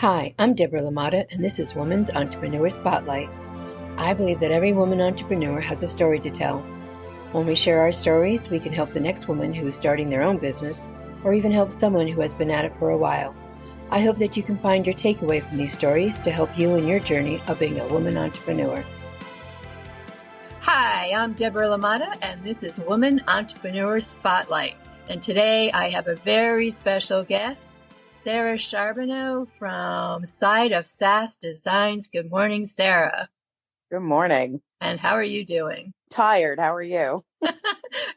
Hi, I'm Deborah Lamata, and this is Women's Entrepreneur Spotlight. I believe that every woman entrepreneur has a story to tell. When we share our stories, we can help the next woman who is starting their own business, or even help someone who has been at it for a while. I hope that you can find your takeaway from these stories to help you in your journey of being a woman entrepreneur. Hi, I'm Deborah Lamata, and this is Woman Entrepreneur Spotlight. And today I have a very special guest, Sarah Charbonneau from Side of Sass Designs. Good morning, Sarah. Good morning. And how are you doing? Tired. How are you?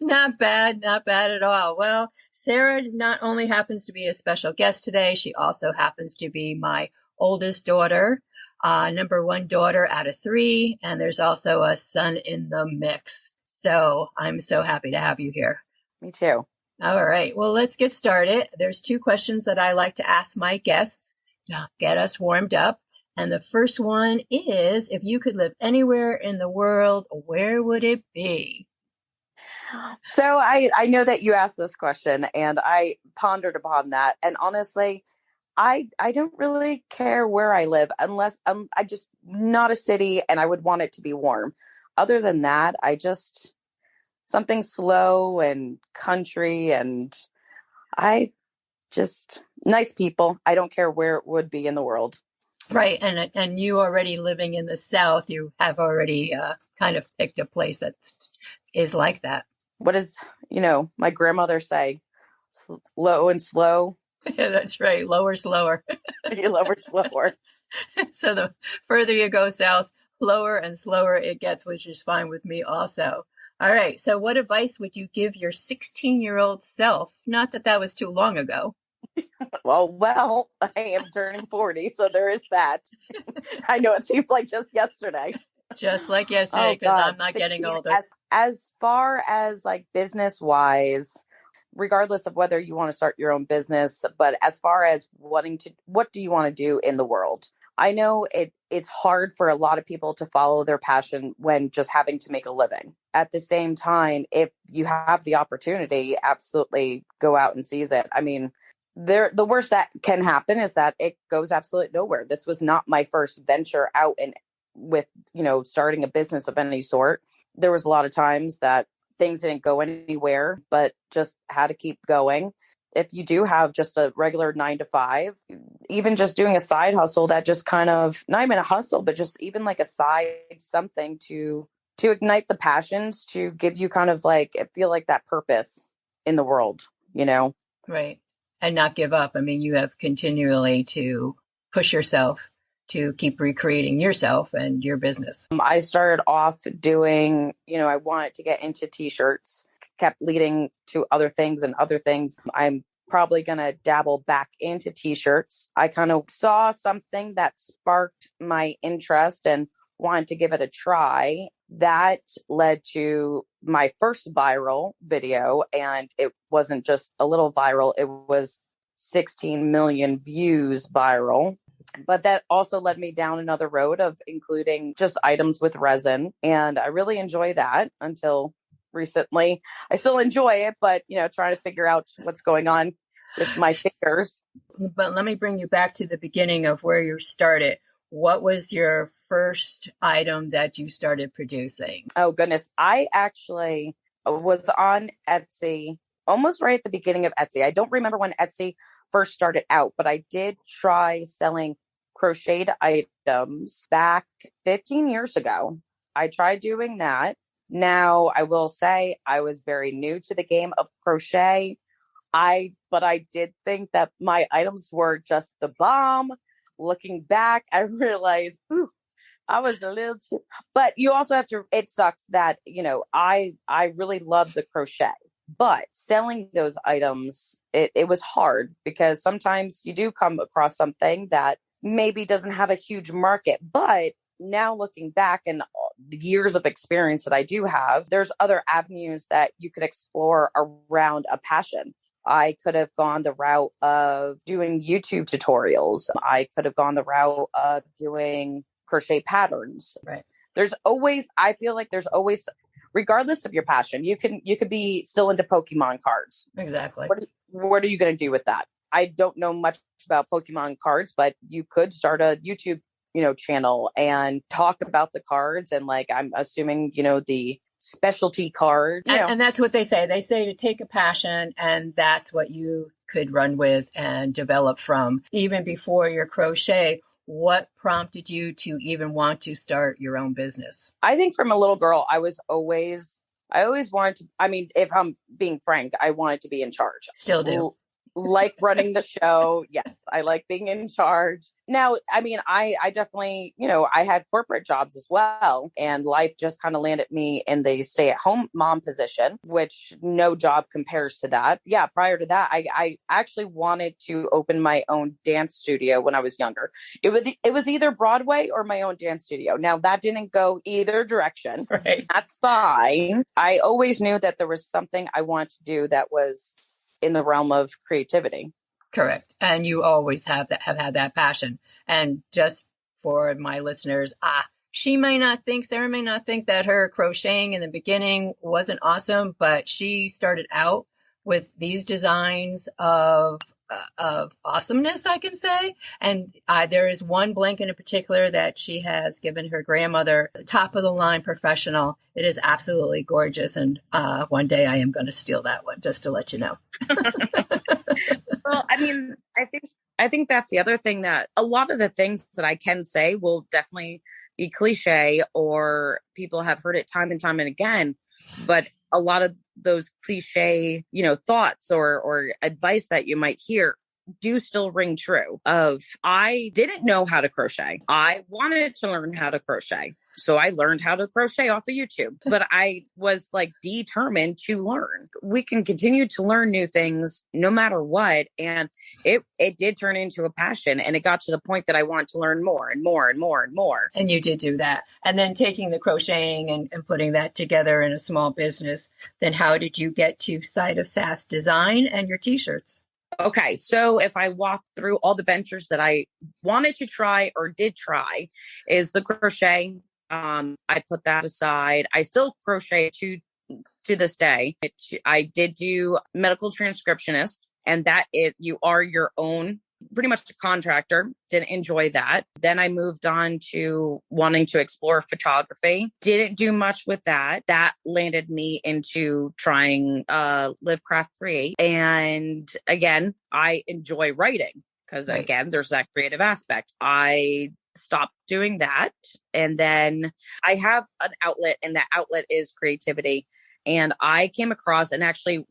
Not bad at all. Well, Sarah not only happens to be a special guest today, she also happens to be my oldest daughter, number one daughter out of three, and there's also a son in the mix. So I'm so happy to have you here. Me too. All right. Well, let's get started. There's two questions that I like to ask my guests to get us warmed up. And the first one is, if you could live anywhere in the world, where would it be? So I know that you asked this question and I pondered upon that. And honestly, I don't really care where I live unless I just not a city and I would want it to be warm. Other than that, I just something slow and country and I just nice people. I don't care where it would be in the world. Right. And you already living in the South, you have already kind of picked a place that is like that. What does, my grandmother say? Low and slow. Yeah, that's right. Lower, slower. Lower, slower. So the further you go south, lower and slower it gets, which is fine with me also. All right. So what advice would you give your 16-year-old self? Not that that was too long ago. Well, I am turning 40, so there is that. I know it seems like just yesterday. Just like yesterday, because I'm not getting older. As far as like business wise, regardless of whether you want to start your own business, but as far as what do you want to do in the world? I know it's hard for a lot of people to follow their passion when just having to make a living. At the same time, if you have the opportunity, absolutely go out and seize it. I mean, the worst that can happen is that it goes absolutely nowhere. This was not my first venture out and with, starting a business of any sort. There was a lot of times that things didn't go anywhere, but just had to keep going. If you do have just a regular 9 to 5, even just doing a side hustle that just kind of, not even a hustle, but just even like a side something to ignite the passions, to give you kind of like, feel like that purpose in the world, Right. And not give up. I mean, you have continually to push yourself to keep recreating yourself and your business. I started off doing, I wanted to get into t-shirts, kept leading to other things and other things. I'm probably going to dabble back into t-shirts. I kind of saw something that sparked my interest and wanted to give it a try. That led to my first viral video, and it wasn't just a little viral. It was 16 million views viral. But that also led me down another road of including just items with resin. And I really enjoy that until recently. I still enjoy it, but, trying to figure out what's going on with my fingers. But let me bring you back to the beginning of where you started. What was your first item that you started producing? Oh, goodness. I actually was on Etsy almost right at the beginning of Etsy. I don't remember when Etsy first started out, but I did try selling crocheted items back 15 years ago. I tried doing that. Now, I will say I was very new to the game of crochet. But I did think that my items were just the bomb. Looking back, I realized, I was a little too, but you also have to, it sucks that, I really love the crochet, but selling those items, it was hard because sometimes you do come across something that maybe doesn't have a huge market. But now looking back and the years of experience that I do have, there's other avenues that you could explore around a passion. I could have gone the route of doing YouTube tutorials. I could have gone the route of doing crochet patterns. Right. I feel like there's always, regardless of your passion, you could be still into Pokemon cards. Exactly. What are you going to do with that? I don't know much about Pokemon cards, but you could start a YouTube, channel and talk about the cards. And like, I'm assuming, the specialty card, And that's what they say. They say to take a passion, and that's what you could run with and develop from. Even before your crochet, what prompted you to even want to start your own business? I think from a little girl, I always wanted to, I mean, if I'm being frank, I wanted to be in charge. Still do. Like running the show. Yes, I like being in charge. Now, I mean, I definitely, I had corporate jobs as well, and life just kind of landed me in the stay-at-home mom position, which no job compares to that. Yeah, prior to that, I actually wanted to open my own dance studio when I was younger. It was either Broadway or my own dance studio. Now, that didn't go either direction. Right. That's fine. I always knew that there was something I wanted to do that was in the realm of creativity. Correct. And you always have had that passion. And just for my listeners, Sarah may not think that her crocheting in the beginning wasn't awesome, but she started out with these designs of awesomeness, I can say. And there is one blanket in particular that she has given her grandmother, top of the line professional. It is absolutely gorgeous. And one day I am going to steal that one, just to let you know. Well, I mean, I think that's the other thing, that a lot of the things that I can say will definitely be cliche, or people have heard it time and time and again. But a lot of those cliche, thoughts or advice that you might hear do still ring true. I didn't know how to crochet. I wanted to learn how to crochet. So I learned how to crochet off of YouTube, but I was like determined to learn. We can continue to learn new things no matter what. And it did turn into a passion, and it got to the point that I wanted to learn more and more and more and more. And you did do that. And then taking the crocheting and putting that together in a small business, then how did you get to Side of Sass Design and your t-shirts? Okay, so if I walk through all the ventures that I wanted to try or did try, is the crochet. I put that aside. I still crochet to this day. I did do medical transcriptionist, and you are your own, pretty much a contractor. Didn't enjoy that. Then I moved on to wanting to explore photography. Didn't do much with that. That landed me into trying Live Craft Create. And again, I enjoy writing because again, there's that creative aspect. I stopped doing that. And then I have an outlet, and that outlet is creativity. And I came across, and actually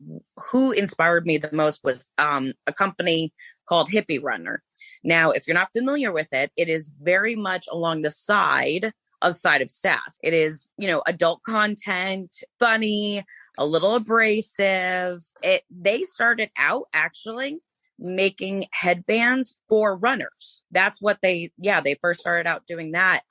who inspired me the most was a company called Hippie Runner. Now, if you're not familiar with it, it is very much along the Side of Sass. It is, adult content, funny, a little abrasive. They started out actually making headbands for runners. That's what they first started out doing that,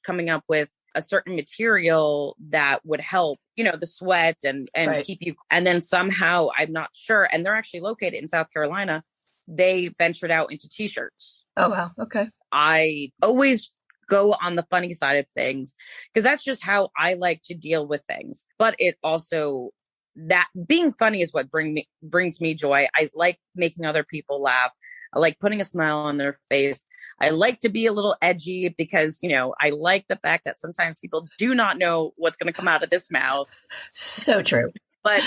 coming up with a certain material that would help, the sweat and right. keep you. And then somehow, I'm not sure, and they're actually located in South Carolina, they ventured out into t-shirts. Oh, wow. Okay. I always go on the funny side of things because that's just how I like to deal with things. But it also, that being funny is what brings me joy. I like making other people laugh. I like putting a smile on their face. I like to be a little edgy because, I like the fact that sometimes people do not know what's going to come out of this mouth. So true. But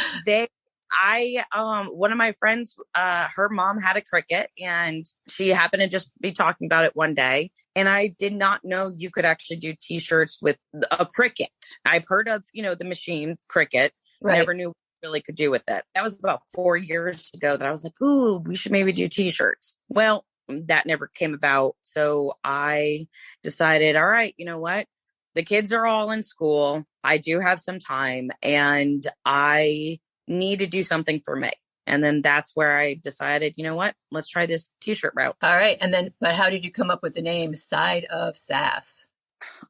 one of my friends, her mom had a Cricut, and she happened to just be talking about it one day. And I did not know you could actually do t-shirts with a Cricut. I've heard of, the machine Cricut. Right. Never knew what I really could do with it. That was about 4 years ago that I was like, ooh, we should maybe do t-shirts. Well, that never came about. So I decided, all right, you know what? The kids are all in school. I do have some time, and I need to do something for me. And then that's where I decided, you know what? Let's try this t-shirt route. All right. But how did you come up with the name Side of Sass?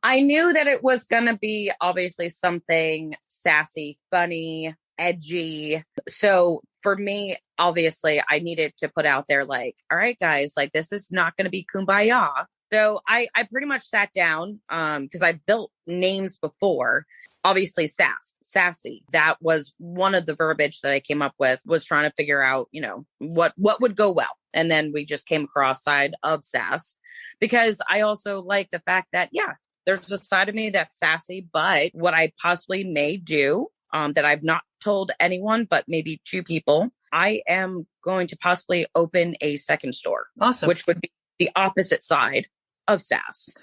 I knew that it was going to be obviously something sassy, funny, edgy. So for me, obviously, I needed to put out there like, all right, guys, like this is not going to be kumbaya. So I pretty much sat down because I built names before. obviously sassy. That was one of the verbiage that I came up with, was trying to figure out, what would go well. And then we just came across side of Sass, because I also like the fact that, there's a side of me that's sassy, but what I possibly may do, that I've not told anyone, but maybe 2 people, I am going to possibly open a second store. Awesome. Which would be the opposite side of Sass.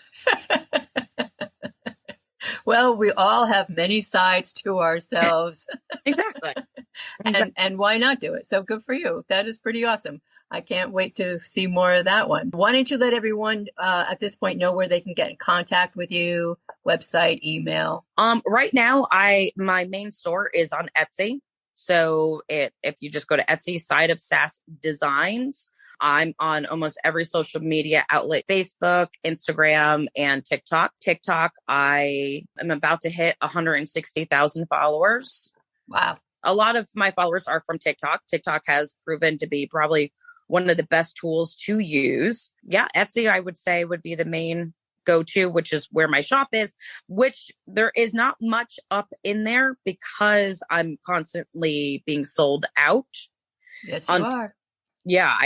Well, we all have many sides to ourselves. Exactly. And why not do it? So good for you. That is pretty awesome. I can't wait to see more of that one. Why don't you let everyone at this point know where they can get in contact with you, website, email? Right now, my main store is on Etsy. So if you just go to Etsy, side of Sass Designs, I'm on almost every social media outlet: Facebook, Instagram, and TikTok. TikTok, I am about to hit 160,000 followers. Wow. A lot of my followers are from TikTok. TikTok has proven to be probably one of the best tools to use. Yeah, Etsy, I would say, would be the main go-to, which is where my shop is, which there is not much up in there because I'm constantly being sold out. Yes, you are. Yeah,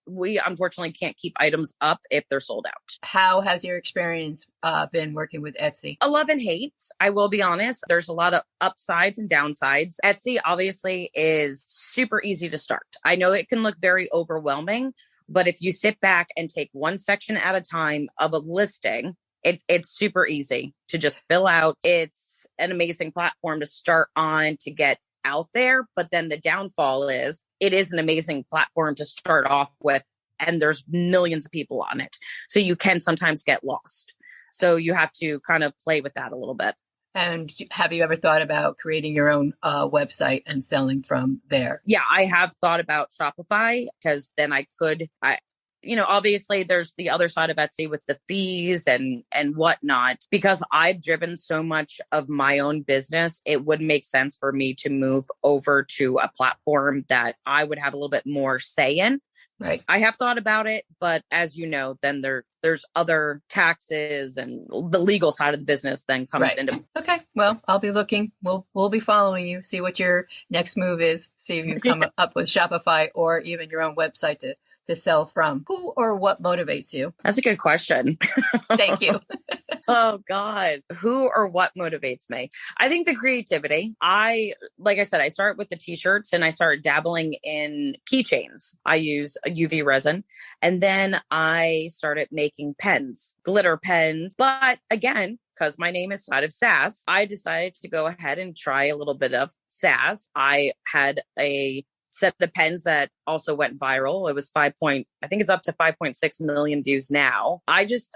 we unfortunately can't keep items up if they're sold out. How has your experience been working with Etsy? I love and hate. I will be honest. There's a lot of upsides and downsides. Etsy obviously is super easy to start. I know it can look very overwhelming, but if you sit back and take one section at a time of a listing, it's super easy to just fill out. It's an amazing platform to start on to get out there. But then the downfall is it is an amazing platform to start off with, and there's millions of people on it. So you can sometimes get lost. So you have to kind of play with that a little bit. And have you ever thought about creating your own website and selling from there? Yeah, I have thought about Shopify, because then obviously there's the other side of Etsy with the fees and whatnot. Because I've driven so much of my own business, it would make sense for me to move over to a platform that I would have a little bit more say in. Right. I have thought about it, but as you know, then there's other taxes and the legal side of the business then comes into. Okay. Well, I'll be looking. We'll be following you, see what your next move is, see if you come up with Shopify or even your own website to sell from. Who or what motivates you? That's a good question. Thank you. Oh God, who or what motivates me? I think the creativity. Like I said, I start with the t-shirts and I started dabbling in keychains. I use a UV resin, and then I started making pens, glitter pens. But again, because my name is Side of Sass, I decided to go ahead and try a little bit of Sass. I had a set of pens that also went viral. It was I think it's up to 5.6 million views now. I just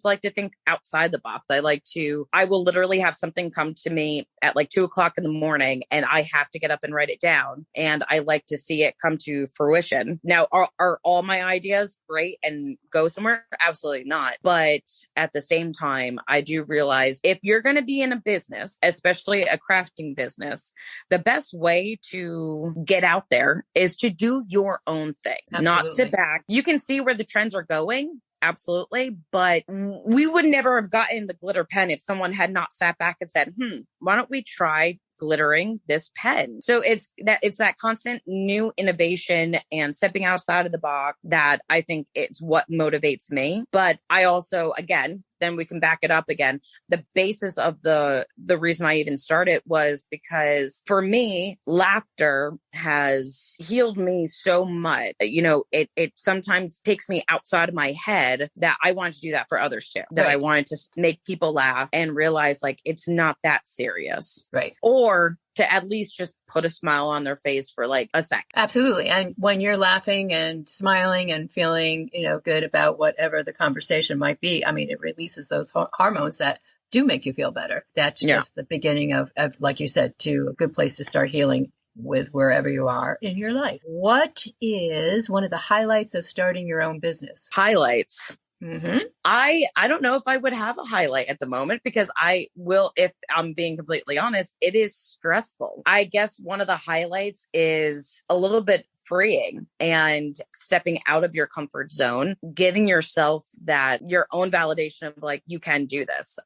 like to think outside the box. I will literally have something come to me at like 2:00 in the morning and I have to get up and write it down. And I like to see it come to fruition. Now, are all my ideas great and go somewhere? Absolutely not. But at the same time, I do realize if you're going to be in a business, especially a crafting business, the best way to get out there is to do your own thing. Absolutely. Not sit back. You can see where the trends are going. Absolutely. But we would never have gotten the glitter pen if someone had not sat back and said, why don't we try glittering this pen? So it's that constant new innovation and stepping outside of the box that I think it's what motivates me. But I also, again, then we can back it up again. The basis of the reason I even started was because for me, laughter has healed me so much. It sometimes takes me outside of my head that I wanted to do that for others too. That I wanted to make people laugh and realize like it's not that serious. Right. Or to at least just put a smile on their face for like a second. Absolutely. And when you're laughing and smiling and feeling, good about whatever the conversation might be, I mean, it releases those hormones that do make you feel better. That's just the beginning of, like you said, to a good place to start healing with wherever you are in your life. What is one of the highlights of starting your own business? Highlights. Mm-hmm. I don't know if I would have a highlight at the moment because if I'm being completely honest, it is stressful. I guess one of the highlights is a little bit freeing and stepping out of your comfort zone, giving yourself that your own validation of like, you can do this.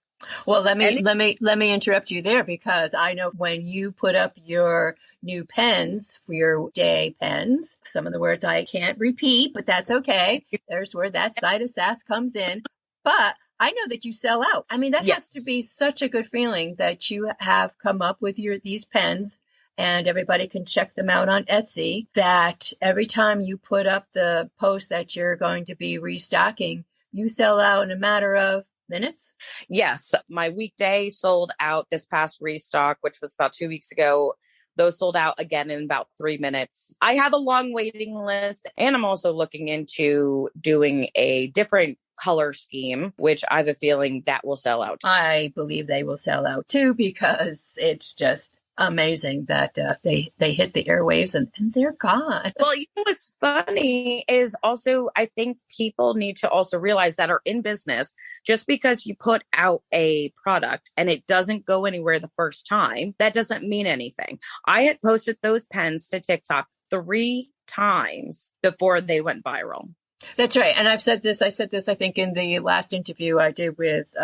Well, And let me interrupt you there because I know when you put up your new pens for your day pens, some of the words I can't repeat, but that's okay. There's where that side of Sass comes in. But I know that you sell out. I mean, that has to yes. be such a good feeling that you have come up with these pens and everybody can check them out on Etsy, that every time you put up the post that you're going to be restocking, you sell out in a matter of minutes. Yes, my weekday sold out this past restock, which was about 2 weeks ago. Those sold out again in about 3 minutes. I have a long waiting list, and I'm also looking into doing a different color scheme, which I have a feeling that will sell out. I believe they will sell out too because it's just amazing that they hit the airwaves and they're gone. Well, you know what's funny is also, I think people need to also realize that are in business, just because you put out a product and it doesn't go anywhere the first time, that doesn't mean anything. I had posted those pens to TikTok 3 times before they went viral. That's right. And I said this, I think, in the last interview I did with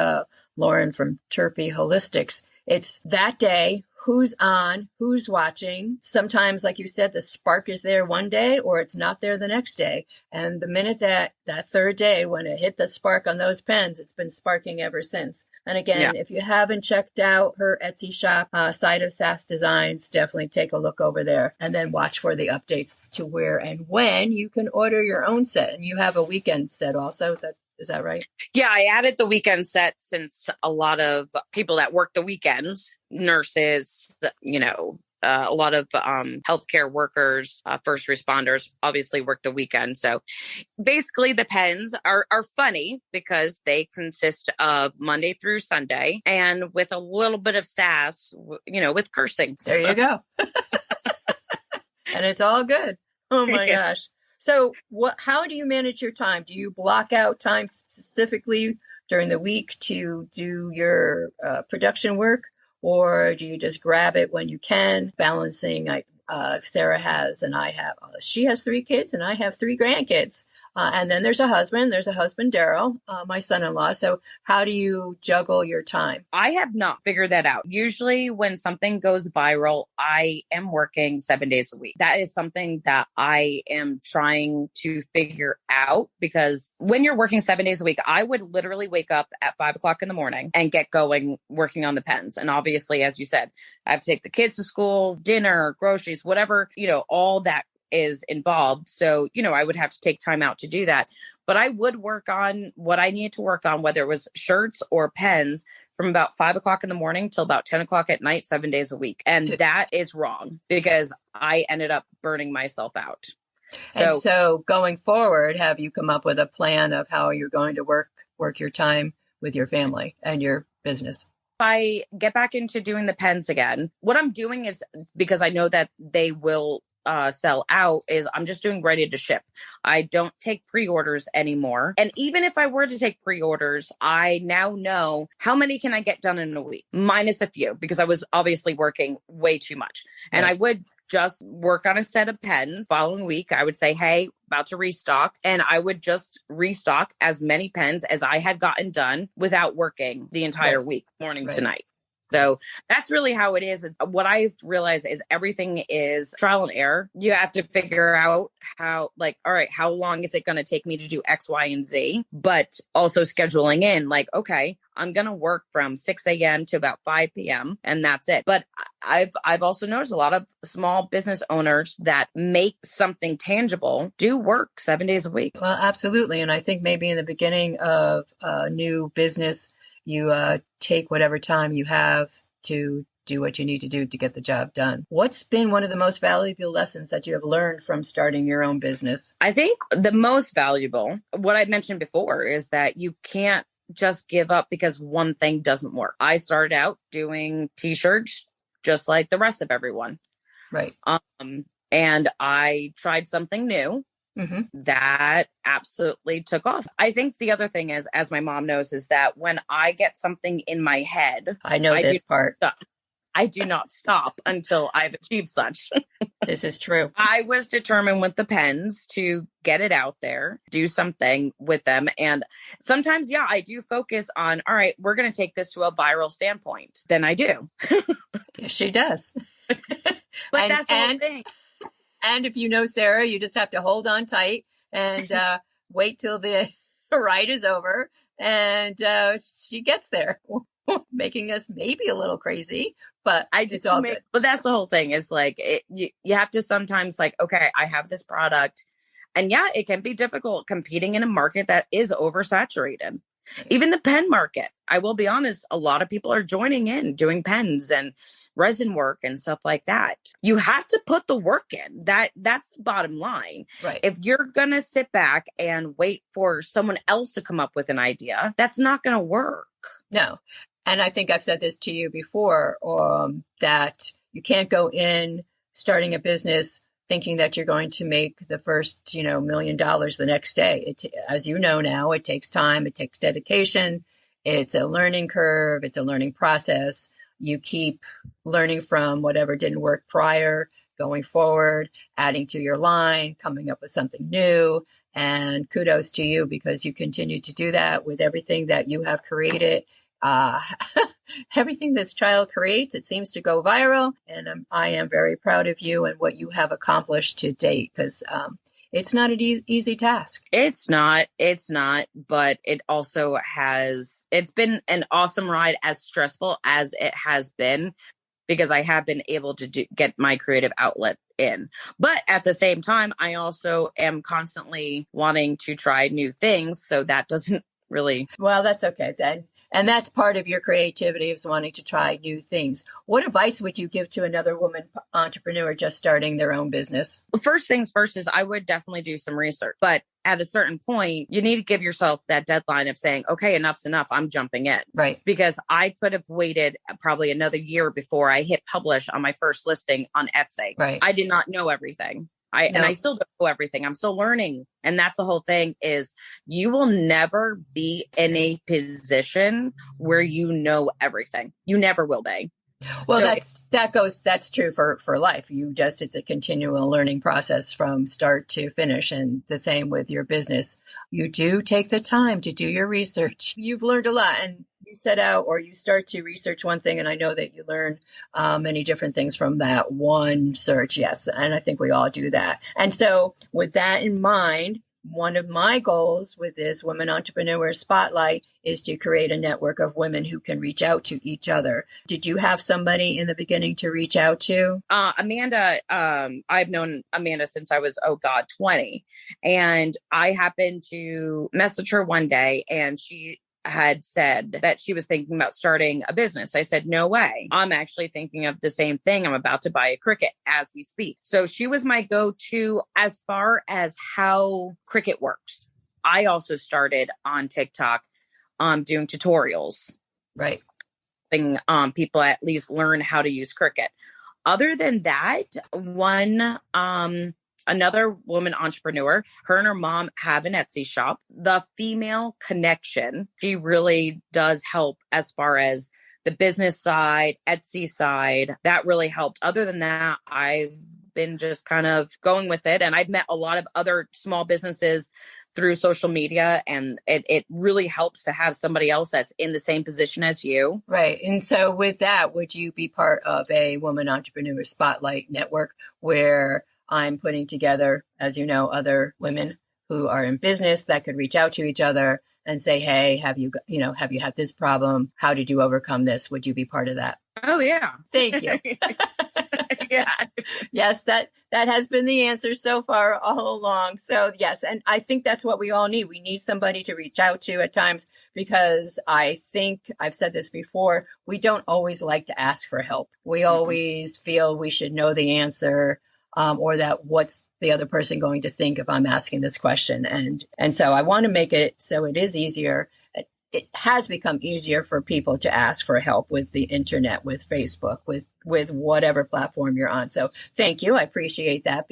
Lauren from Terpy Holistics. It's that day, who's on, who's watching. Sometimes, like you said, the spark is there one day or it's not there the next day. And the minute that third day, when it hit the spark on those pens, it's been sparking ever since. And again, if you haven't checked out her Etsy shop, side of Sass Designs, definitely take a look over there and then watch for the updates to where and when you can order your own set. And you have a weekend set also. Is that right? Yeah, I added the weekend set since a lot of people that work the weekends, nurses, a lot of healthcare workers, first responders obviously work the weekend. So basically the pens are funny because they consist of Monday through Sunday and with a little bit of sass, with cursing. There you go. And it's all good. Oh my gosh. So how do you manage your time? Do you block out time specifically during the week to do your production work? Or do you just grab it when you can, balancing Sarah has and I have, she has 3 kids and I have 3 grandkids. And then there's a husband, Daryl, my son-in-law. So how do you juggle your time? I have not figured that out. Usually when something goes viral, I am working 7 days a week. That is something that I am trying to figure out, because when you're working 7 days a week, I would literally wake up at 5 o'clock in the morning and get going working on the pens. And obviously, as you said, I have to take the kids to school, dinner, groceries, whatever, all that is involved. So, I would have to take time out to do that. But I would work on what I needed to work on, whether it was shirts or pens, from about 5 o'clock in the morning till about 10 o'clock at night, 7 days a week. And that is wrong because I ended up burning myself out. So going forward, have you come up with a plan of how you're going to work your time with your family and your business? I get back into doing the pens again, what I'm doing is, because I know that they will sell out, is I'm just doing ready to ship. I don't take pre-orders anymore. And even if I were to take pre-orders, I now know how many can I get done in a week, minus a few, because I was obviously working way too much. Right. And I would just work on a set of pens. Following week, I would say, hey, about to restock. And I would just restock as many pens as I had gotten done without working the entire week, morning to night. So that's really how it is. What I've realized is everything is trial and error. You have to figure out how, all right, how long is it going to take me to do X, Y, and Z? But also scheduling in, okay, I'm going to work from 6 a.m. to about 5 p.m. and that's it. But I've also noticed a lot of small business owners that make something tangible do work 7 days a week. Well, absolutely. And I think maybe in the beginning of a new business, you take whatever time you have to do what you need to do to get the job done. What's been one of the most valuable lessons that you have learned from starting your own business? I think the most valuable, what I mentioned before, is that you can't just give up because one thing doesn't work. I started out doing t-shirts just like the rest of everyone. Right. And I tried something new. Mm-hmm. That absolutely took off. I think the other thing is, as my mom knows, is that when I get something in my head, I know this part. I do not stop until I've achieved such. This is true. I was determined with the pens to get it out there, do something with them. And sometimes, yeah, I do focus on, all right, we're going to take this to a viral standpoint. Then I do. Yes, she does. But that's the whole thing. And if you know Sarah, you just have to hold on tight and wait till the ride is over. And she gets there, making us maybe a little crazy, but it's all good. But that's the whole thing. Is like you have to sometimes like, okay, I have this product, and yeah, it can be difficult competing in a market that is oversaturated. Even the pen market, I will be honest, a lot of people are joining in doing pens and resin work and stuff like that. You have to put the work in. That's the bottom line. Right. If you're going to sit back and wait for someone else to come up with an idea, that's not going to work. No. And I think I've said this to you before, that you can't go in starting a business thinking that you're going to make the first, $1 million the next day. As you know now, it takes time, it takes dedication. It's a learning curve. It's a learning process. You keep learning from whatever didn't work prior, going forward, adding to your line, coming up with something new. And kudos to you because you continue to do that with everything that you have created. Everything this child creates, it seems to go viral. And I am very proud of you and what you have accomplished to date because it's not an easy task. It's not, but it also it's been an awesome ride, as stressful as it has been, because I have been able to get my creative outlet in. But at the same time, I also am constantly wanting to try new things. So that doesn't really. Well, that's okay then. And that's part of your creativity, is wanting to try new things. What advice would you give to another woman entrepreneur just starting their own business? First things first is I would definitely do some research. But at a certain point, you need to give yourself that deadline of saying, okay, enough's enough. I'm jumping in. Right. Because I could have waited probably another year before I hit publish on my first listing on Etsy. Right. I did not know everything. And I still don't know everything. I'm still learning. And that's the whole thing, is you will never be in a position where you know everything. You never will be. Well, that's true for life. It's a continual learning process from start to finish, and the same with your business. You do take the time to do your research. You've learned a lot, and you set out or you start to research one thing, and I know that you learn many different things from that one search. Yes, and I think we all do that. And so with that in mind, one of my goals with this Women Entrepreneur Spotlight is to create a network of women who can reach out to each other. Did you have somebody in the beginning to reach out to? Amanda, I've known Amanda since I was, 20. And I happened to message her one day, and she had said that she was thinking about starting a business. I said, no way. I'm actually thinking of the same thing. I'm about to buy a Cricut as we speak. So she was my go-to as far as how Cricut works. I also started on TikTok doing tutorials. Right. People at least learn how to use Cricut. Other than that, another woman entrepreneur, her and her mom have an Etsy shop. The female connection, she really does help as far as the business side, Etsy side. That really helped. Other than that, I've been just kind of going with it. And I've met a lot of other small businesses through social media, and it really helps to have somebody else that's in the same position as you. Right. And so with that, would you be part of a Woman Entrepreneur Spotlight network where I'm putting together, as you know, other women who are in business that could reach out to each other and say, hey, have you had this problem? How did you overcome this? Would you be part of that? Oh, yeah. Thank you. Yeah. Yes, that has been the answer so far all along. So yes, and I think that's what we all need. We need somebody to reach out to at times, because I think I've said this before, we don't always like to ask for help. We always feel we should know the answer. Or that what's the other person going to think if I'm asking this question? And so I want to make it so it is easier. it has become easier for people to ask for help with the internet, with Facebook, with whatever platform you're on. So thank you. I appreciate that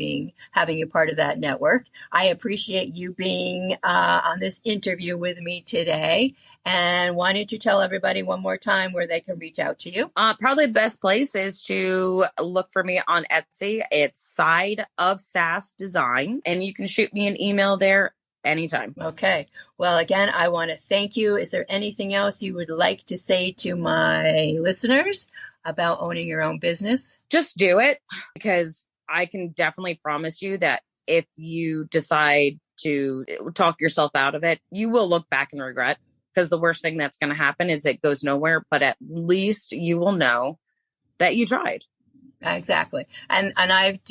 having you part of that network. I appreciate you being on this interview with me today. And why don't you tell everybody one more time where they can reach out to you? Probably the best place is to look for me on Etsy. It's Side of Sass Design, and you can shoot me an email there anytime. Okay. Well, again, I want to thank you. Is there anything else you would like to say to my listeners about owning your own business? Just do it, because I can definitely promise you that if you decide to talk yourself out of it, you will look back and regret, because the worst thing that's going to happen is it goes nowhere, but at least you will know that you tried. Exactly. And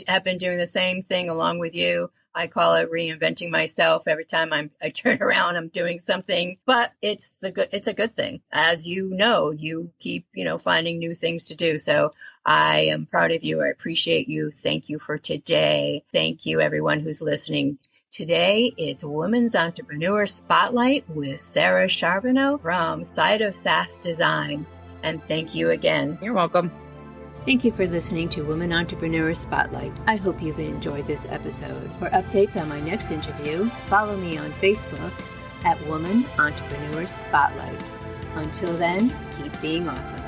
have been doing the same thing along with you. I call it reinventing myself. Every time I turn around, I'm doing something, but it's a good thing. As you know, you keep, finding new things to do. So I am proud of you. I appreciate you. Thank you for today. Thank you, everyone who's listening. Today, it's Women's Entrepreneur Spotlight with Sarah Charbonneau from Side of Sass Designs. And thank you again. You're welcome. Thank you for listening to Women Entrepreneur Spotlight. I hope you've enjoyed this episode. For updates on my next interview, follow me on Facebook at Woman Entrepreneur Spotlight. Until then, keep being awesome.